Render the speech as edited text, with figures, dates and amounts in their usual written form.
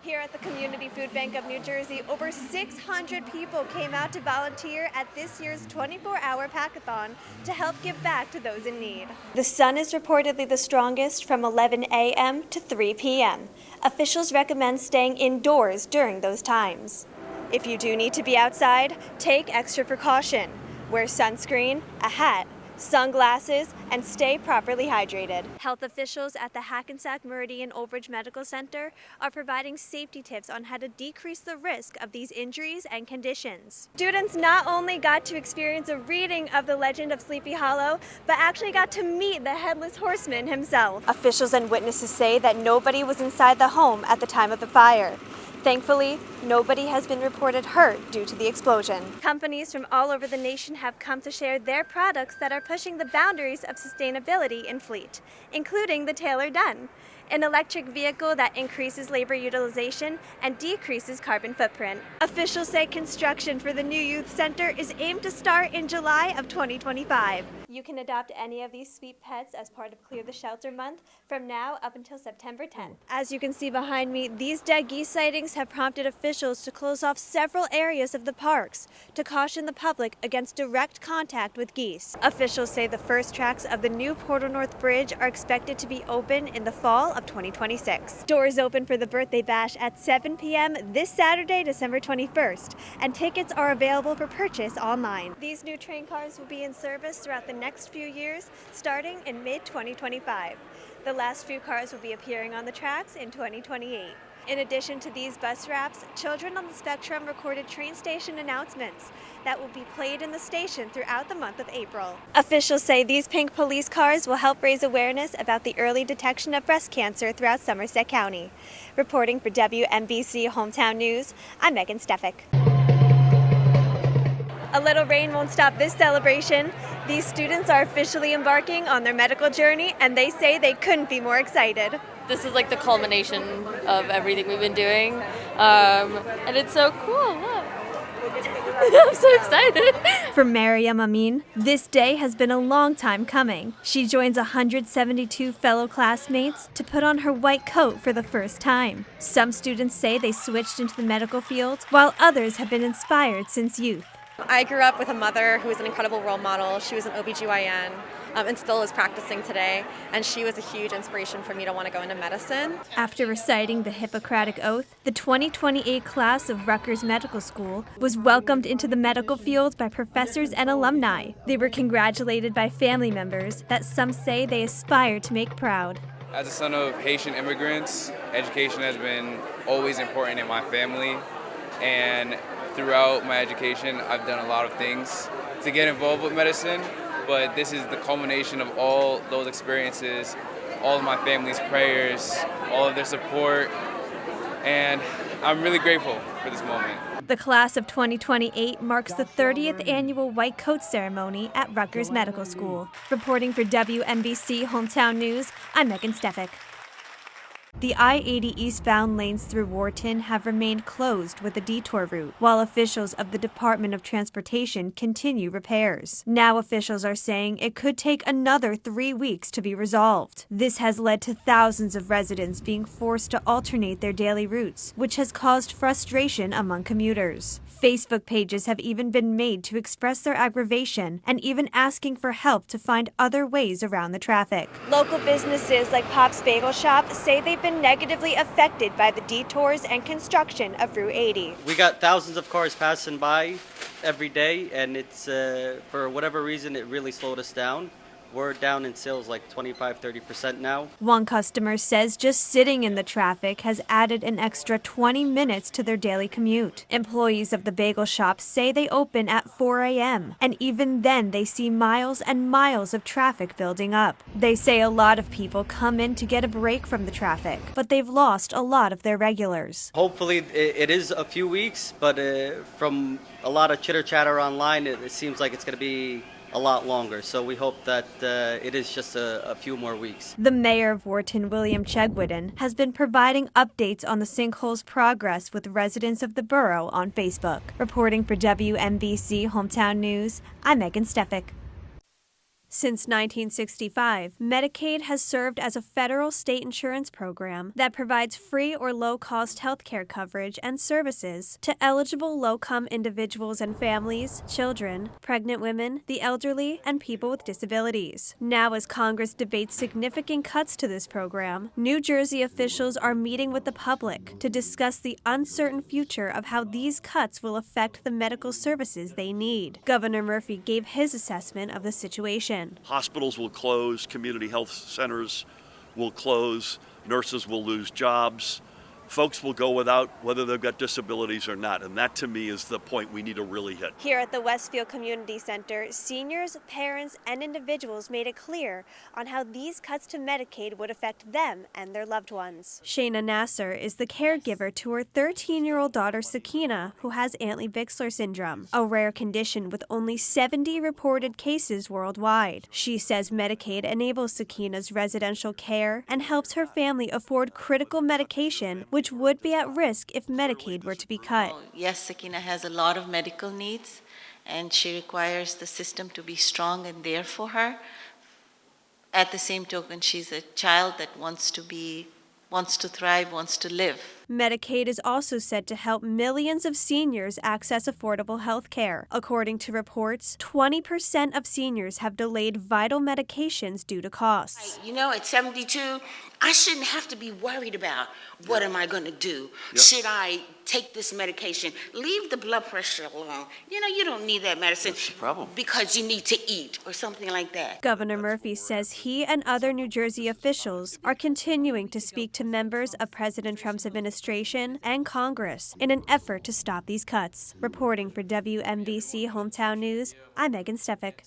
Here at the Community Food Bank of New Jersey, over 600 people came out to volunteer at this year's 24-hour pack-a-thon to help give back to those in need. The sun is reportedly the strongest from 11 a.m. to 3 p.m. Officials recommend staying indoors during those times. If you do need to be outside, take extra precaution. Wear sunscreen, a hat, sunglasses, and stay properly hydrated. Health officials at the Hackensack Meridian Overage Medical Center are providing safety tips on how to decrease the risk of these injuries and conditions. Students not only got to experience a reading of the legend of Sleepy Hollow, but actually got to meet the Headless Horseman himself. Officials and witnesses say that nobody was inside the home at the time of the fire. Thankfully, nobody has been reported hurt due to the explosion. Companies from all over the nation have come to share their products that are pushing the boundaries of sustainability in fleet, including the Taylor Dunn, an electric vehicle that increases labor utilization and decreases carbon footprint. Officials say construction for the new youth center is aimed to start in July of 2025. You can adopt any of these sweet pets as part of Clear the Shelter Month from now up until September 10th. As you can see behind me, these dead geese sightings have prompted officials to close off several areas of the parks to caution the public against direct contact with geese. Officials say the first tracks of the new Portal North Bridge are expected to be open in the fall of 2026. Doors open for the birthday bash at 7 p.m. this Saturday, December 21st, and tickets are available for purchase online. These new train cars will be in service throughout the next few years, starting in mid-2025. The last few cars will be appearing on the tracks in 2028. In addition to these bus wraps, Children on the Spectrum recorded train station announcements that will be played in the station throughout the month of April. Officials say these pink police cars will help raise awareness about the early detection of breast cancer throughout Somerset County. Reporting for WMBC Hometown News, I'm Meghan Stefek. A little rain won't stop this celebration. These students are officially embarking on their medical journey, and they say they couldn't be more excited. This is like the culmination of everything we've been doing, and it's so cool. Look. I'm so excited. For Mariam Amin, this day has been a long time coming. She joins 172 fellow classmates to put on her white coat for the first time. Some students say they switched into the medical field, while others have been inspired since youth. I grew up with a mother who was an incredible role model. She was an OBGYN and still is practicing today, and she was a huge inspiration for me to want to go into medicine. After reciting the Hippocratic Oath, the 2028 class of Rutgers Medical School was welcomed into the medical field by professors and alumni. They were congratulated by family members that some say they aspire to make proud. As a son of Haitian immigrants, education has been always important in my family, and throughout my education, I've done a lot of things to get involved with medicine, but this is the culmination of all those experiences, all of my family's prayers, all of their support, and I'm really grateful for this moment. The class of 2028 marks the 30th annual White Coat Ceremony at Rutgers Medical School. Reporting for WMBC Hometown News, I'm Meghan Stefek. The I-80 eastbound lanes through Wharton have remained closed with a detour route, while officials of the Department of Transportation continue repairs. Now officials are saying it could take another 3 weeks to be resolved. This has led to thousands of residents being forced to alternate their daily routes, which has caused frustration among commuters. Facebook pages have even been made to express their aggravation and even asking for help to find other ways around the traffic. Local businesses like Pop's Bagel Shop say they've been negatively affected by the detours and construction of Route 80. We got thousands of cars passing by every day, and it's for whatever reason it really slowed us down. We're down in sales like 25-30% now. One customer says just sitting in the traffic has added an extra 20 minutes to their daily commute. Employees of the bagel shop say they open at 4 a.m. and even then they see miles and miles of traffic building up. They say a lot of people come in to get a break from the traffic, but they've lost a lot of their regulars. Hopefully it is a few weeks, but from a lot of chitter chatter online, it seems like it's going to be a lot longer, so we hope that it is just a few more weeks. The mayor of Wharton, William Chegwidden, has been providing updates on the sinkhole's progress with residents of the borough on Facebook. Reporting for WMBC Hometown News, I'm Meghan Stefek. Since 1965, Medicaid has served as a federal state insurance program that provides free or low-cost health care coverage and services to eligible low-income individuals and families, children, pregnant women, the elderly, and people with disabilities. Now, as Congress debates significant cuts to this program, New Jersey officials are meeting with the public to discuss the uncertain future of how these cuts will affect the medical services they need. Governor Murphy gave his assessment of the situation. Hospitals will close, community health centers will close, nurses will lose jobs, folks will go without whether they've got disabilities or not, and that to me is the point we need to really hit. Here at the Westfield Community Center, seniors, parents, and individuals made it clear on how these cuts to Medicaid would affect them and their loved ones. Shayna Nasser is the caregiver to her 13-year-old daughter Sakina, who has Antley-Bixler syndrome, a rare condition with only 70 reported cases worldwide. She says Medicaid enables Sakina's residential care and helps her family afford critical medication, which would be at risk if Medicaid were to be cut. Yes, Sakina has a lot of medical needs, and she requires the system to be strong and there for her. At the same token, she's a child that wants to thrive, wants to live. Medicaid is also said to help millions of seniors access affordable health care. According to reports, 20% of seniors have delayed vital medications due to costs. You know, at 72, I shouldn't have to be worried about what am I going to do? Yep. Should I take this medication? Leave the blood pressure alone. You know, you don't need that medicine. That's the problem. Because you need to eat or something like that. Governor Murphy says he and other New Jersey officials are continuing to speak to members of President Trump's administration and Congress in an effort to stop these cuts. Reporting for WMBC Hometown News, I'm Meghan Stefek.